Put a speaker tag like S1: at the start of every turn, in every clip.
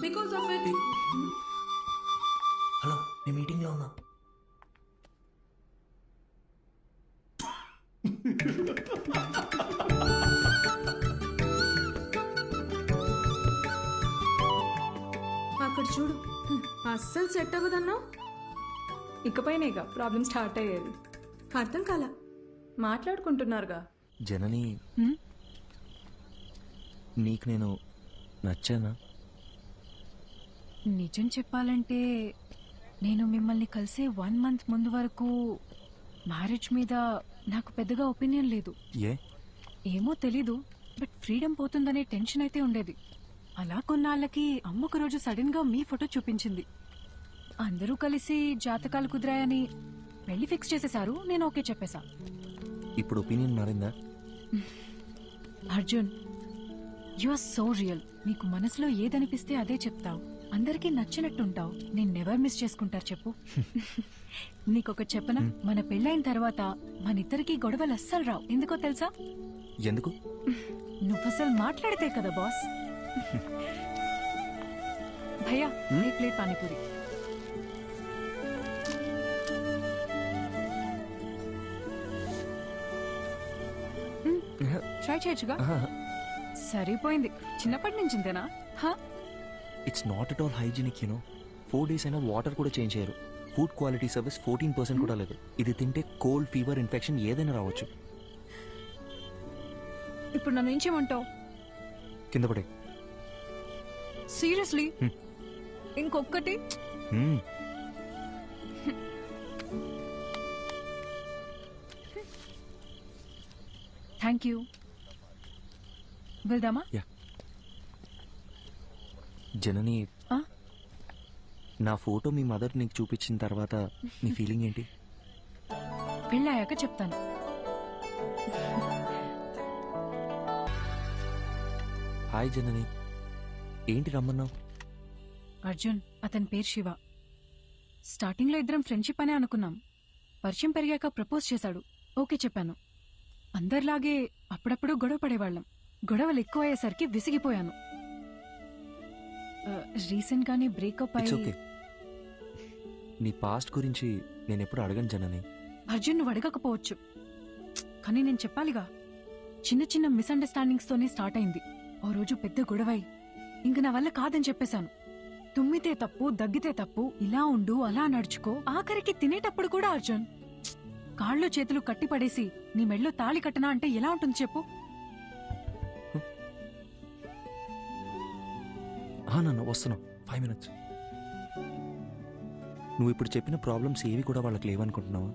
S1: because of it.
S2: Hello, నేను మీటింగ్లో ఉన్నా.
S1: అక్కడ చూడు, అస్సలు సెట్ అవ్వదన్నావు.
S3: ఇకపైనేగా ప్రాబ్లం స్టార్ట్ అయ్యేది.
S1: అర్థం కాల.
S3: మాట్లాడుకుంటున్నారుగా.
S2: జనని, నీకు నేను నచ్చానా?
S4: నిజం చెప్పాలంటే నేను మిమ్మల్ని కలిసే 1 month ముందు వరకు మ్యారేజ్ మీద నాకు పెద్దగా ఒపీనియన్ లేదు. ఏమో తెలీదు, బట్ ఫ్రీడమ్ పోతుందనే టెన్షన్ అయితే ఉండేది. అలా కొన్నాళ్ళకి అమ్మ ఒక రోజు సడన్ గా మీ ఫోటో చూపించింది. అందరూ కలిసి జాతకాలు కుదిరాయని పెళ్లి ఫిక్స్ చేసేశారు. నేను ఓకే చెప్పేశా.
S2: ఇప్పుడు ఒపీనియన్ మారిందా?
S4: Arjun, you are so real. నీకు మనసులో ఏదనిపిస్తే అదే చెప్తావు. అందరికీ నచ్చినట్టుంటావు. నేను నెవర్ మిస్ చేసుకుంటారు చెప్పు. నీకొక చెప్పనా, మన పెళ్ళైన తర్వాత మనిద్దరికి గొడవలు అస్సలు రావు. ఎందుకో తెలుసా?
S2: ఎందుకు?
S4: నువ్వు అసలు మాట్లాడితే కదా బాస్. భయ్యా, ఏ ప్లేట్ పానీపూరి. ట్రై చేయొచ్చుగా. సరిపోయింది. చిన్నప్పటి నుంచి ఇంతేనా?
S2: It's not at all hygienic, 4 days అయినా వాటర్ కూడా చేంజ్ చేయరు. ఫుడ్ క్వాలిటీ సర్వీస్ 14% కూడా లేదు. ఇది తింటే కోల్డ్, ఫీవర్, ఇన్ఫెక్షన్ ఏదైనా రావచ్చు.
S4: ఇప్పుడు నన్ను ఏం చేయమంటావు?
S2: కింద పడే.
S4: సీరియస్లీ? ఇంకొక్కటి? Thank you. వెళ్దామా?
S2: జనని, నా ఫోటో మీ మదర్ నీకు చూపించిన తర్వాత నీ ఫీలింగ్ ఏంటి?
S4: పెళ్ళాయాక చెప్తాను.
S2: హాయ్ జనని, ఏంటి రమ్మన్నావు?
S4: అర్జున్, అతని పేరు శివ. స్టార్టింగ్ లో ఇద్దరం ఫ్రెండ్షిప్ అనే అనుకున్నాం. పరిచయం పెరిగాక ప్రపోజ్ చేశాడు. ఓకే చెప్పాను. అందరిలాగే అప్పుడప్పుడు గొడవ పడేవాళ్ళం. గొడవలు ఎక్కువ అయ్యేసరికి విసిగిపోయాను. రీసెంట్ గానే బ్రేకప్ అయ్యి.
S2: నీ పాస్ట్ గురించి నేను ఎప్పుడు అడగను జనని.
S4: అర్జున్, నువ్వు అడగకపోవచ్చు, కానీ నేను చెప్పాలిగా. చిన్న చిన్న మిస్అండర్స్టాండింగ్స్ తోనే స్టార్ట్ అయింది. ఓ రోజు పెద్ద గొడవై ఇంక నా వల్ల కాదని చెప్పేశాను. తుమ్మితే తప్పు, దగ్గితే తప్పు, ఇలా ఉండు, అలా నడుచుకో. ఆఖరికి తినేటప్పుడు కూడా అర్జున్, కాళ్ళు చేతులు కట్టిపడేసి నీ మెళ్ళో తాళి కట్టనా అంటే ఎలా ఉంటుంది చెప్పు?
S2: నన్ను వస్తున్నావు 5 minutes. నువ్వు ఇప్పుడు చెప్పిన ప్రాబ్లమ్స్ ఏవి కూడా వాళ్ళకి లేవనుకుంటున్నావా?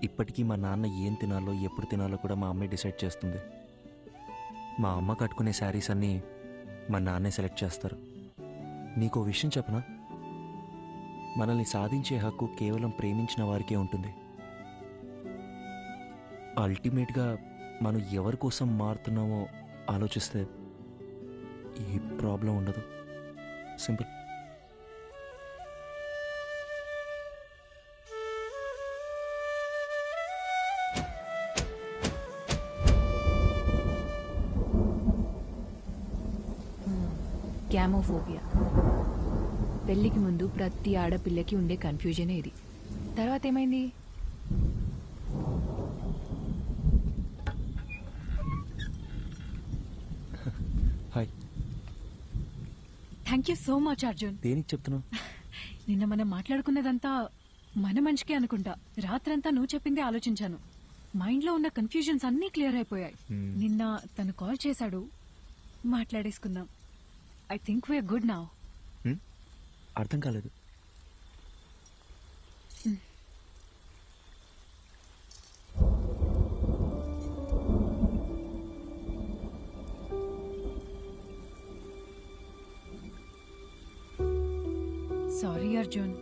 S2: ఇప్పటికీ మా నాన్న ఏం తినాలో, ఎప్పుడు తినాలో కూడా మా అమ్మే డిసైడ్ చేస్తుంది. మా అమ్మ కట్టుకునే శారీస్ అన్నీ మా నాన్నే సెలెక్ట్ చేస్తారు. నీకో విషయం చెప్పనా? మనల్ని సాధించే హక్కు కేవలం ప్రేమించిన వారికే ఉంటుంది. అల్టిమేట్గా మనం ఎవరి కోసం మారుతున్నామో ఆలోచిస్తే ఏ ప్రాబ్లం ఉండదు. సింపుల్.
S4: గ్యామోఫోబియా. పెళ్లికి ముందు ప్రతి ఆడపిల్లకి ఉండే కన్ఫ్యూజనే ఇది. తర్వాత ఏమైంది?
S2: Hi.
S4: Thank you so much Arjun.
S2: దేనికి చెప్తున్నావు?
S4: నిన్న మనం మాట్లాడుకున్నదంతా మన మంచికే అనుకుంటా. రాత్రంతా నువ్వు చెప్పిందే ఆలోచించాను. మైండ్ లో ఉన్న కన్ఫ్యూజన్స్ అన్నీ క్లియర్ అయిపోయాయి. నిన్న తను కాల్ చేశాడు, మాట్లాడేసుకుందాం. I think we're good now.
S2: అర్థం కాలేదు.
S4: సారీ అర్జున్.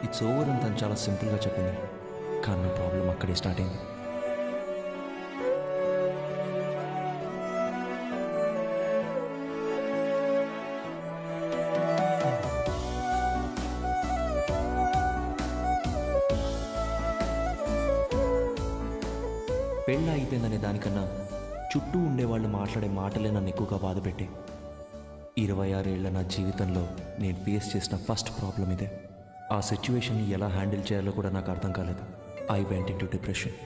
S2: ఇట్స్ ఓవర్ అని తను చాలా సింపుల్గా చెప్పింది, కానీ నా ప్రాబ్లం అక్కడే స్టార్ట్ అయింది. పెళ్ళి అయిపోయిందనే దానికన్నా చుట్టూ ఉండేవాళ్ళు మాట్లాడే మాటలే నన్ను ఎక్కువగా బాధపెట్టి 26 ఏళ్ల నా జీవితంలో నేను ఫేస్ చేసిన ఫస్ట్ ప్రాబ్లం ఇదే. ఆ సిచ్యువేషన్ని ఎలా హ్యాండిల్ చేయాలో కూడా నాకు అర్థం కాలేదు. I went in to depression.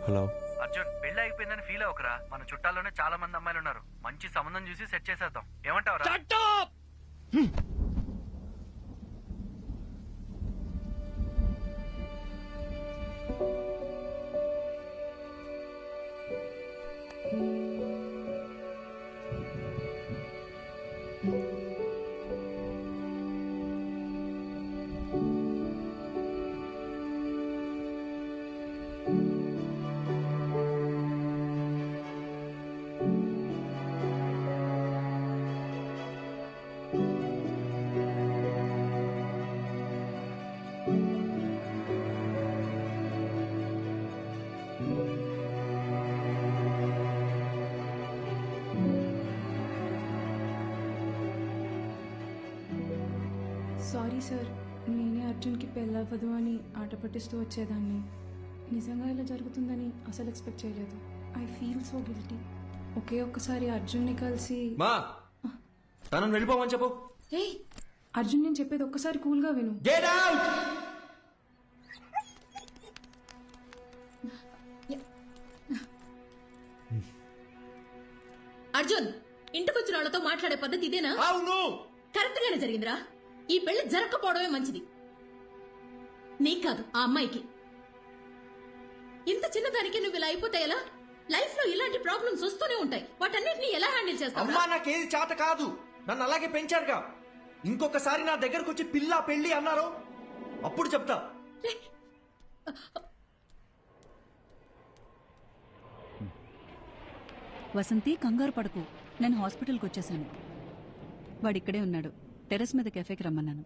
S2: Hello
S5: Arjun, పెళ్లి అయిపోయిందని ఫీల్ అవ్వకరా. మన చుట్టాల్లోనే చాలా మంది అమ్మాయిలు ఉన్నారు. మంచి సంబంధం చూసి సెట్ చేసేద్దాం. ఏమంటావురా?
S1: సారీ సార్, నేనే అర్జున్కి పెళ్ళవ్వదు అని ఆట పట్టిస్తూ వచ్చేదాన్ని. నిజంగా ఇలా జరుగుతుందని అసలు ఎక్స్పెక్ట్ చేయలేదు. I feel so guilty. ఒకే ఒక్కసారి అర్జున్ని కలిసి
S2: మా తనని వెళ్ళిపోమని చెప్పు.
S1: అర్జున్, నేను చెప్పేది ఒక్కసారి కూల్గా విను.
S2: Get out.
S6: అర్జున్, ఇంటికొచ్చిన వాళ్ళతో మాట్లాడే పద్ధతి ఇదేనా?
S2: అవును,
S6: కరెక్ట్ గానే జరిగిందిరా. ఈ పెళ్లి జరగకపోవడమే మంచిది. నీకు కాదు, ఆ అమ్మాయికి. ఇంత చిన్నదానికి నువ్వు ఇలా అయిపోతే ఎలా? లైఫ్ లో ఇలాంటి ప్రాబ్లమ్స్ వస్తూనే ఉంటాయి. వాటన్నిటిని ఎలా హ్యాండిల్ చేస్తావు?
S7: అమ్మా, నాకేది చేత కాదు. నన్ను అలాగే పెంచారుగా. ఇంకొకసారి నా దగ్గరకు వచ్చి పిల్ల పెళ్లి అన్నారు, అప్పుడు చెప్తా.
S8: వసంతి, కంగారు పడకు. నేను హాస్పిటల్కి వచ్చేసాను. వాడిక్కడే ఉన్నాడు. టెర్రస్ మీద కెఫేకి రమ్మన్నాను.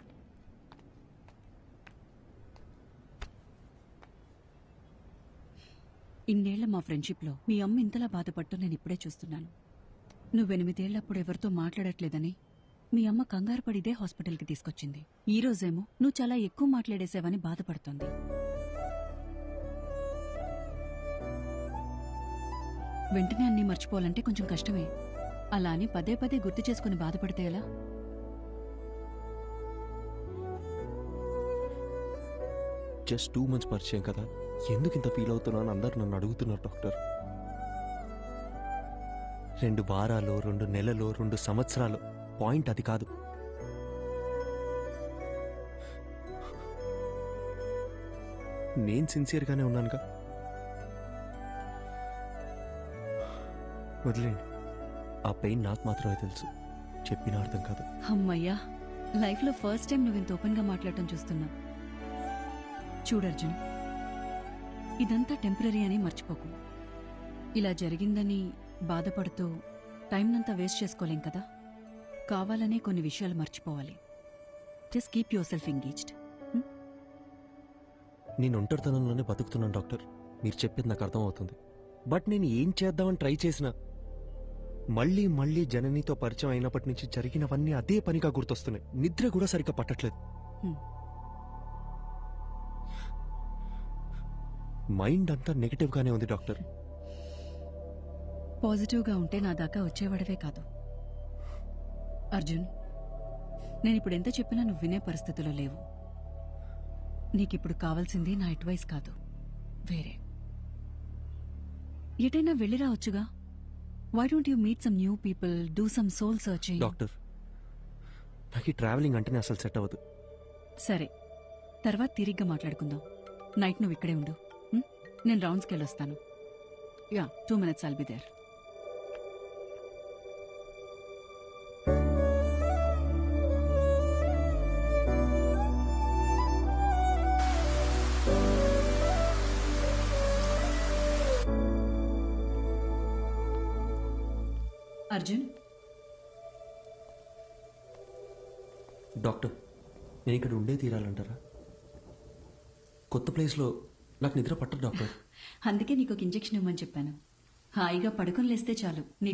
S8: ఇన్నేళ్ల మా ఫ్రెండ్షిప్లో మీ అమ్మ ఇంతలా బాధపడటం నేను ఇప్పుడే చూస్తున్నాను. నువ్వు 8 ఏళ్లప్పుడు ఎవరితో మాట్లాడట్లేదని మీ అమ్మ కంగారు పడిదే హాస్పిటల్కి తీసుకొచ్చింది. ఈ రోజేమో నువ్వు చాలా ఎక్కువ మాట్లాడేసావని బాధపడుతోంది. వెంటనే అన్నీ మర్చిపోవాలంటే కొంచెం కష్టమే. అలా అని పదే పదే గుర్తు చేసుకుని బాధపడితే ఎలా?
S2: జస్ట్ 2 months పరిచయం కదా, ఎందుకు ఇంత ఫీల్ అవుతున్నాను అందరు నన్ను అడుగుతున్నారు డాక్టర్. 2 వారాలు, 2 నెలలు, 2 సంవత్సరాలు, పాయింట్ అది కాదు. నేను సిన్సియర్గానే ఉన్నానుగా. వదిలేండి, ఆ పెయిన్ నాకు మాత్రమే తెలుసు, చెప్పినా అర్థం కాదు.
S8: అమ్మయ్యా, లైఫ్లో ఫస్ట్ టైం నువ్వు ఇంత ఓపెన్గా మాట్లాడటం చూస్తున్నా. చూడర్జున్, ఇదంతా టెంపరీ అని మర్చిపోకు. ఇలా జరిగిందని బాధపడుతూ టైంనంతా వేస్ట్ చేసుకోలేం కదా. కావాలనే కొన్ని విషయాలు మర్చిపోవాలి. Just keep your self engaged.
S2: నేను ఒంటరితనంలోనే బతుకుతున్నాను డాక్టర్, మీరు చెప్పేది నాకు అర్థమవుతుంది. బట్ నేను ఏం చేద్దామని ట్రై చేసినా మళ్ళీ మళ్ళీ జననితో పరిచయం అయినప్పటి నుంచి జరిగినవన్నీ అదే పనిగా గుర్తొస్తున్నాయి. నిద్ర కూడా సరిగ్గా పట్టట్లేదు. మైండ్ అంతా నెగటివ్గానే ఉంది డాక్టర్.
S8: పాజిటివ్గా ఉంటే నా దాకా వచ్చేవాడవే కాదు. అర్జున్, నేనిప్పుడు ఎంత చెప్పినా నువ్వు వినే పరిస్థితిలో లేవు. నీకిప్పుడు కావాల్సింది నా అడ్వైస్ కాదు, వేరే. ఎటైనా వెళ్ళి రావచ్చుగా. Why don't you meet some new people, do some soul searching?
S2: Doctor, నాకు ఈ ట్రావెలింగ్ అంటేనే అసలు సెట్ అవ్వదు.
S8: సరే, తర్వాత తిరిగ్గా మాట్లాడుకుందాం. నైట్ నువ్వు ఇక్కడే ఉండు. నేను రౌండ్స్కి వెళ్ళొస్తాను. Yeah, 2 minutes I'll be there. Arjun,
S7: doctor, నేను ఇక్కడ ఉండే తీరాలంటారా? కొత్త ప్లేస్లో నాకు నిద్ర పట్టదు డాక్టర్.
S8: అందుకే నీకు ఒక ఇంజెక్షన్ ఇవ్వమని చెప్పాను. హాయిగా పడుకొని లేస్తే చాలు నీ